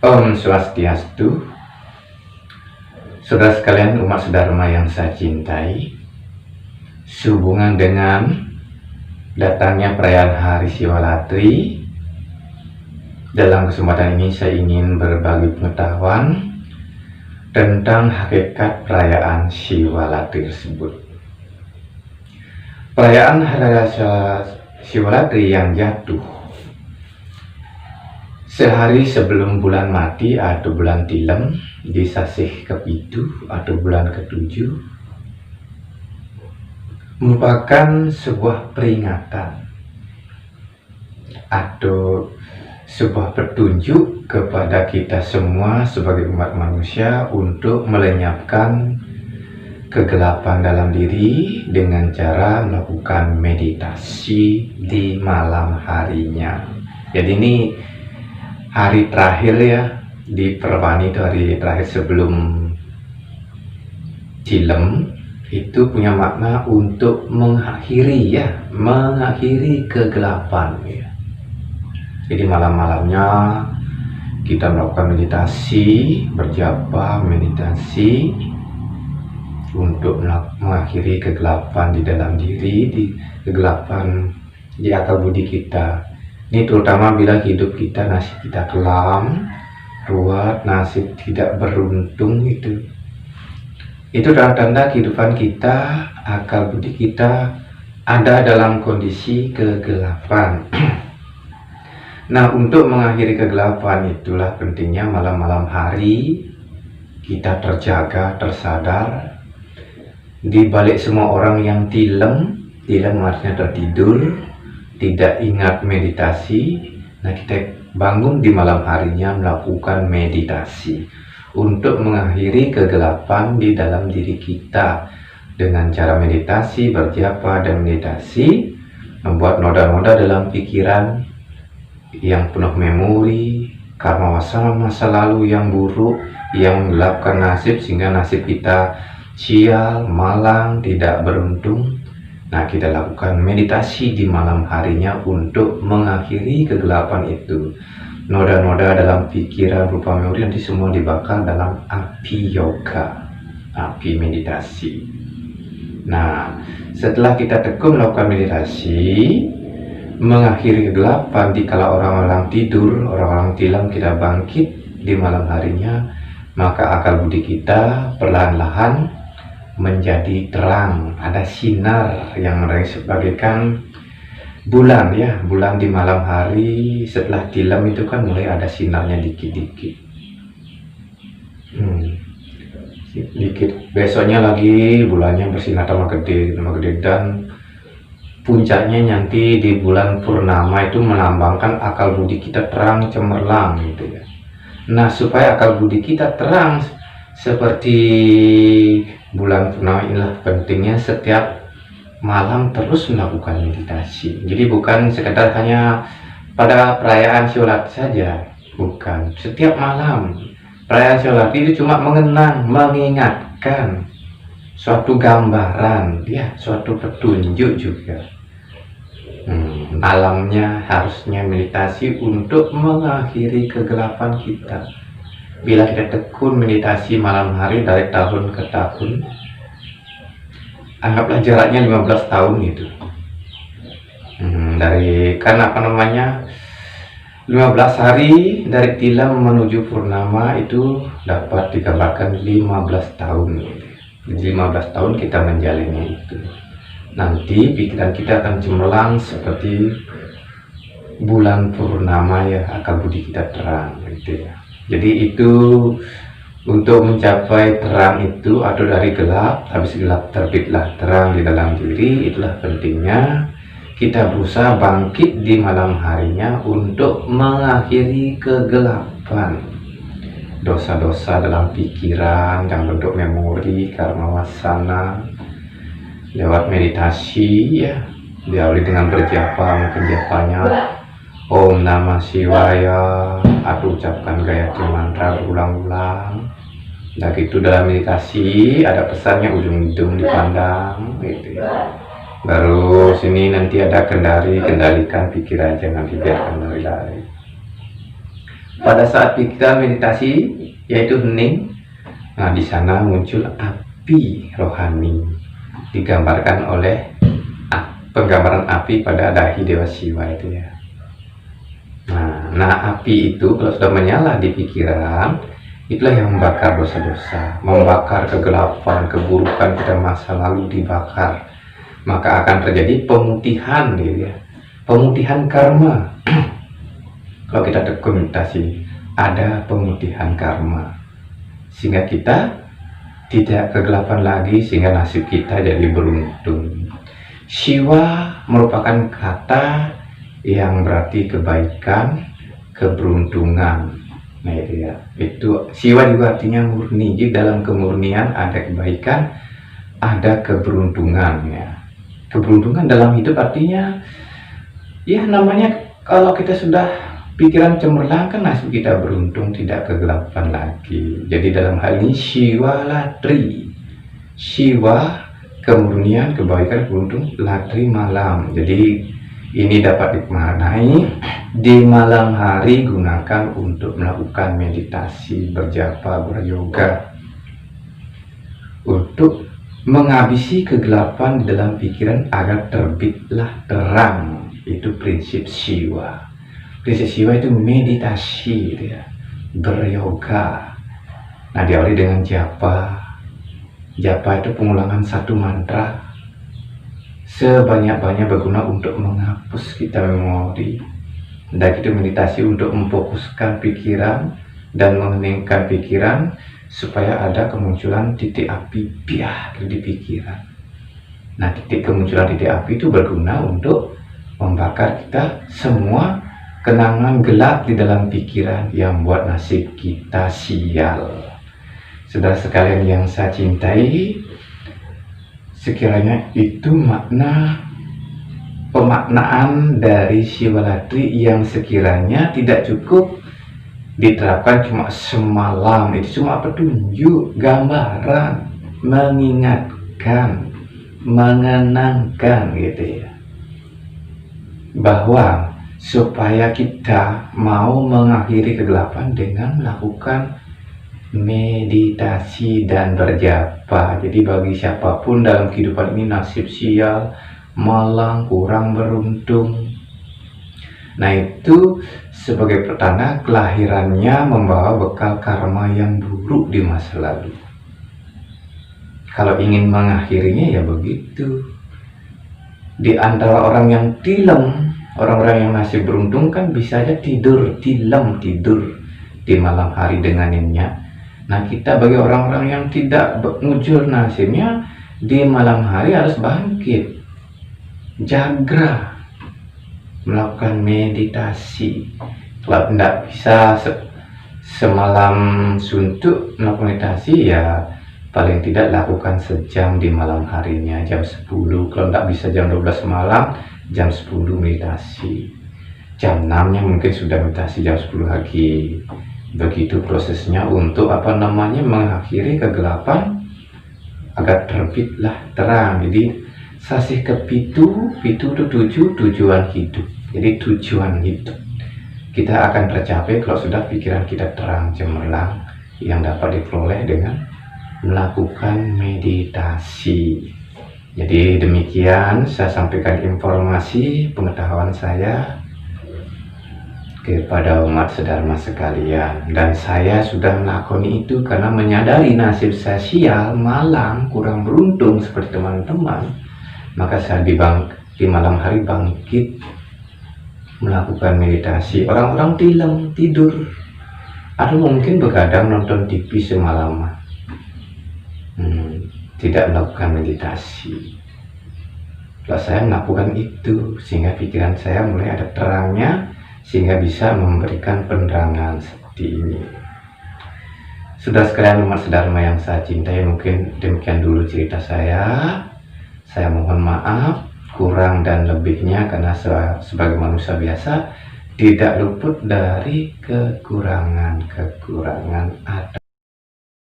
Om Swastiastu, saudara sekalian umat sedharma yang saya cintai, sehubungan dengan datangnya perayaan Hari Siwalatri, dalam kesempatan ini saya ingin berbagi pengetahuan tentang hakikat perayaan Siwalatri tersebut. Perayaan Hari Raya Siwalatri yang jatuh sehari sebelum bulan mati atau bulan tilem di sasih kepitu atau bulan ketujuh merupakan sebuah peringatan atau sebuah petunjuk kepada kita semua sebagai umat manusia untuk melenyapkan kegelapan dalam diri dengan cara melakukan meditasi di malam harinya. Jadi ini hari terakhir ya, di Perwani itu hari terakhir sebelum Cilem, itu punya makna untuk mengakhiri kegelapan ya. Jadi malam-malamnya kita melakukan meditasi, berjapa meditasi untuk mengakhiri kegelapan di dalam diri, kegelapan di akal budi kita. Ini terutama bila hidup kita, nasib kita kelam, ruwet, nasib tidak beruntung, itu tanda-tanda kehidupan kita, akal budi kita ada dalam kondisi kegelapan. Nah, untuk mengakhiri kegelapan itulah pentingnya malam-malam hari kita terjaga, tersadar. Di balik semua orang yang tilem artinya tertidur, tidak ingat meditasi. Nah, kita bangun di malam harinya melakukan meditasi untuk mengakhiri kegelapan di dalam diri kita dengan cara meditasi, berjapa dan meditasi, membuat noda-noda dalam pikiran yang penuh memori, karma wasana masa lalu yang buruk, yang menggelapkan nasib sehingga nasib kita sial, malang, tidak beruntung. Nah, kita lakukan meditasi di malam harinya untuk mengakhiri kegelapan itu. Noda-noda dalam pikiran berupa memori nanti semua dibakar dalam api yoga, api meditasi. Nah, setelah kita tekun melakukan meditasi, mengakhiri kegelapan dikala orang-orang tidur, orang-orang tilam, kita bangkit di malam harinya, maka akal budi kita perlahan-lahan menjadi terang, ada sinar yang menerangi sebagaikan bulan ya, bulan di malam hari setelah tilam itu kan mulai ada sinarnya dikit-dikit, dikit. Besoknya lagi bulannya bersinar tambah gede dan puncaknya nanti di bulan purnama itu melambangkan akal budi kita terang cemerlang gitu ya. Nah, supaya akal budi kita terang seperti bulan purnama, inilah pentingnya setiap malam terus melakukan meditasi. Jadi bukan sekedar hanya pada perayaan Siwalatri saja, bukan. Setiap malam perayaan Siwalatri itu cuma mengenang, mengingatkan suatu gambaran ya, suatu petunjuk juga. Malamnya harusnya meditasi untuk mengakhiri kegelapan kita. Bila kita tekun meditasi malam hari dari tahun ke tahun, anggaplah jaraknya 15 tahun gitu. Kan 15 hari dari tilam menuju purnama itu dapat digambarkan 15 tahun. 15 tahun kita menjalannya itu. Nanti pikiran kita akan cemerlang seperti bulan purnama ya, akal budi kita terang gitu ya. Jadi itu untuk mencapai terang itu atau dari gelap, habis gelap terbitlah terang di dalam diri. Itulah pentingnya kita berusaha bangkit di malam harinya untuk mengakhiri kegelapan, dosa-dosa dalam pikiran yang bentuk memori, karma wasana, lewat meditasi ya, diawali dengan berjapa, mungkin japanya Om Namah Shivaya atau ucapkan gayatri mantra berulang-ulang. Nah gitu, dalam meditasi ada pesannya ujung-ujung dipandang gitu ya. Baru sini nanti ada kendalikan pikiran, jangan dibiarkan lari-lari. pada saat kita meditasi yaitu hening, nah di sana muncul api rohani, digambarkan oleh penggambaran api pada dahi Dewa Siwa itu ya. Nah api itu kalau sudah menyala di pikiran, itulah yang membakar dosa-dosa, membakar kegelapan, keburukan kita masa lalu dibakar. Maka akan terjadi pemutihan gitu ya, pemutihan karma. Kalau kita tekun meditasi, ada pemutihan karma, sehingga kita tidak kegelapan lagi, sehingga nasib kita jadi beruntung. Siwa merupakan kata yang berarti kebaikan, keberuntungan. Nah itu ya, itu siwa juga artinya murni. Jadi dalam kemurnian ada kebaikan, ada keberuntungan ya. Keberuntungan dalam hidup artinya ya namanya kalau kita sudah pikiran cemerlang kan nasib kita beruntung, tidak kegelapan lagi. Jadi dalam hal ini siwa latri, siwa kemurnian, kebaikan, beruntung, latri malam. Jadi ini dapat dimaknai di malam hari gunakan untuk melakukan meditasi, berjapa, beryoga, untuk menghabisi kegelapan di dalam pikiran agar terbitlah terang. Itu prinsip siwa. Prinsip siwa itu meditasi ya, beryoga. Nah diawali dengan japa. Japa itu pengulangan satu mantra sebanyak-banyak berguna untuk menghapus kita memori. Dan itu meditasi untuk memfokuskan pikiran dan mengeningkan pikiran supaya ada kemunculan titik api biar di pikiran. Nah kemunculan titik api itu berguna untuk membakar kita semua kenangan gelap di dalam pikiran yang buat nasib kita sial. Saudara sekalian yang saya cintai, sekiranya itu makna pemaknaan dari Siwalatri yang sekiranya tidak cukup diterapkan cuma semalam. Itu cuma petunjuk, gambaran, mengingatkan, mengenangkan gitu ya, bahwa supaya kita mau mengakhiri kegelapan dengan melakukan meditasi dan berjapa. Jadi bagi siapapun dalam kehidupan ini nasib sial, malang, kurang beruntung, nah itu sebagai pertanda kelahirannya membawa bekal karma yang buruk di masa lalu. Kalau ingin mengakhirinya ya begitu. Di antara orang yang tilem, orang-orang yang nasib beruntung kan bisa aja tidur, tidur di malam hari dengan nyenyak. Nah kita bagi orang-orang yang tidak mujur nasibnya, di malam hari harus bangkit, jaga, melakukan meditasi. Kalau tidak bisa semalam suntuk melakukan meditasi, ya paling tidak lakukan sejam di malam harinya, jam 10. Kalau tidak bisa jam 12 malam, jam 10 meditasi. Jam 6 nya mungkin sudah meditasi, jam 10 lagi. Begitu prosesnya untuk mengakhiri kegelapan agar terbitlah terang. Jadi sasih kepitu, pitu itu tujuan hidup. Jadi tujuan hidup kita akan tercapai kalau sudah pikiran kita terang cemerlang, yang dapat diperoleh dengan melakukan meditasi. Jadi demikian saya sampaikan informasi pengetahuan saya kepada umat sedharma sekalian, dan saya sudah melakoni itu karena menyadari nasib saya sial, malang, kurang beruntung seperti teman-teman. Maka saya di malam hari bangkit melakukan meditasi. Orang-orang tidur atau mungkin begadang nonton TV semalaman, tidak melakukan meditasi. Kalau saya melakukan itu, sehingga pikiran saya mulai ada terangnya, sehingga bisa memberikan penerangan seperti ini. Sudah sekalian umat sedharma yang saya cintai, mungkin demikian dulu cerita saya. Saya mohon maaf kurang dan lebihnya, karena sebagai manusia biasa tidak luput dari kekurangan.